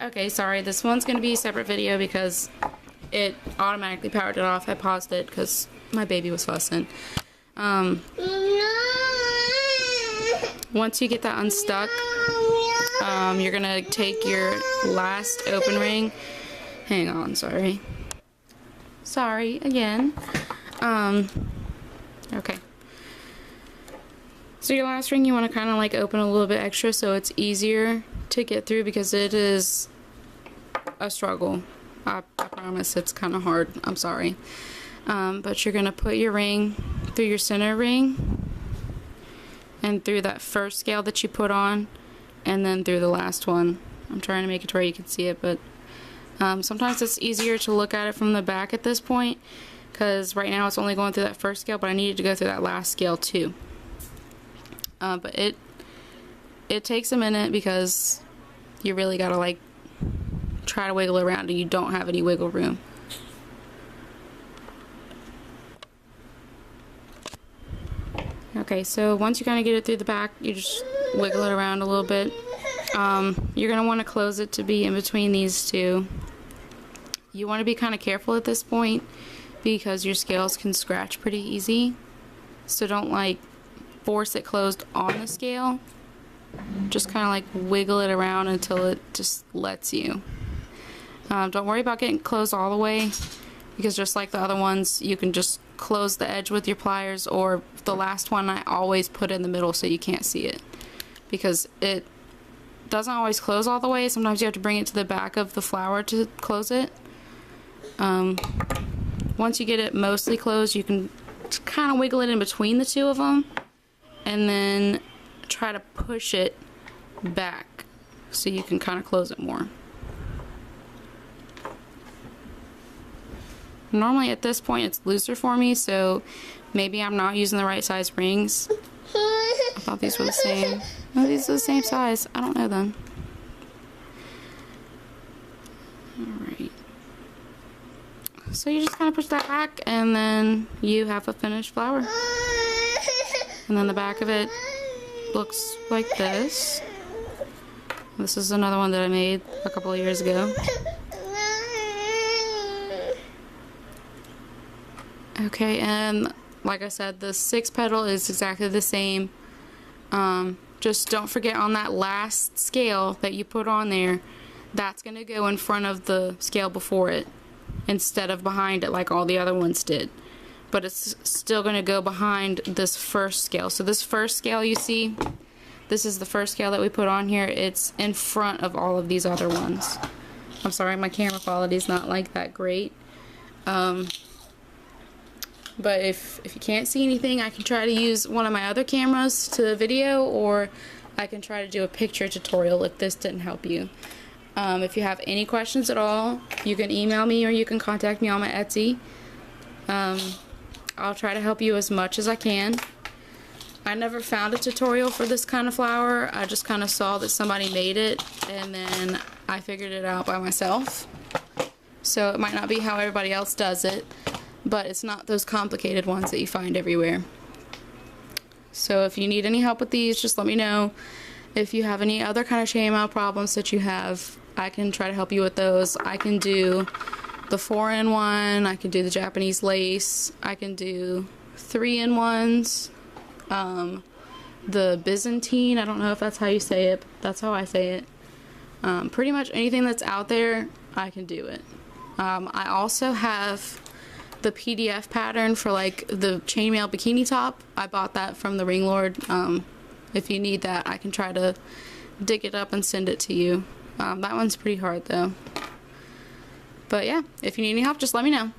Okay, sorry, this one's going to be a separate video because it automatically powered it off. I paused it because my baby was fussing. Once you get that unstuck, you're going to take your last open ring. Hang on, sorry. Sorry, again. Okay. So your last ring, you want to kind of like open a little bit extra so it's easier to get through because it is a struggle. I promise it's kind of hard. I'm sorry. But you're going to put your ring through your center ring and through that first scale that you put on and then through the last one. I'm trying to make it to where you can see it, but sometimes it's easier to look at it from the back at this point because right now it's only going through that first scale, but I needed to go through that last scale too. But it takes a minute because you really gotta like try to wiggle around and you don't have any wiggle room. Okay, so once you kind of get it through the back, you just wiggle it around a little bit. You're gonna want to close it to be in between these two. You want to be kind of careful at this point because your scales can scratch pretty easy, so don't like force it closed on the scale. Just kind of like wiggle it around until it just lets you. Don't worry about getting closed all the way because just like the other ones, you can just close the edge with your pliers, or the last one I always put in the middle so you can't see it because it doesn't always close all the way. Sometimes you have to bring it to the back of the flower to close it. Once you get it mostly closed, you can kind of wiggle it in between the two of them and then try to push it back so you can kind of close it more. Normally at this point it's looser for me, so maybe I'm not using the right size rings. I thought these were the same. No, these are the same size. I don't know them. Alright. So you just kind of push that back and then you have a finished flower. And then the back of it looks like this. This is another one that I made a couple of years ago. Okay, and like I said, the 6 petal is exactly the same. Just don't forget on that last scale that you put on there, that's going to go in front of the scale before it instead of behind it like all the other ones did. But it's still going to go behind this first scale. So this first scale you see, this is the first scale that we put on here. It's in front of all of these other ones. I'm sorry, my camera quality is not like that great. But if you can't see anything, I can try to use one of my other cameras to video, or I can try to do a picture tutorial if this didn't help you. If you have any questions at all, you can email me or you can contact me on my Etsy. I'll try to help you as much as I can. I never found a tutorial for this kind of flower. I just kind of saw that somebody made it and then I figured it out by myself. So it might not be how everybody else does it, but it's not those complicated ones that you find everywhere. So if you need any help with these, just let me know. If you have any other kind of chainmail problems that you have, I can try to help you with those. I can do the 4-in-1, I can do the Japanese lace, I can do 3-in-1s, the Byzantine, I don't know if that's how you say it, but that's how I say it. Pretty much anything that's out there, I can do it. I also have the PDF pattern for like the chainmail bikini top. I bought that from the Ring Lord. If you need that, I can try to dig it up and send it to you. That one's pretty hard though. But yeah, if you need any help, just let me know.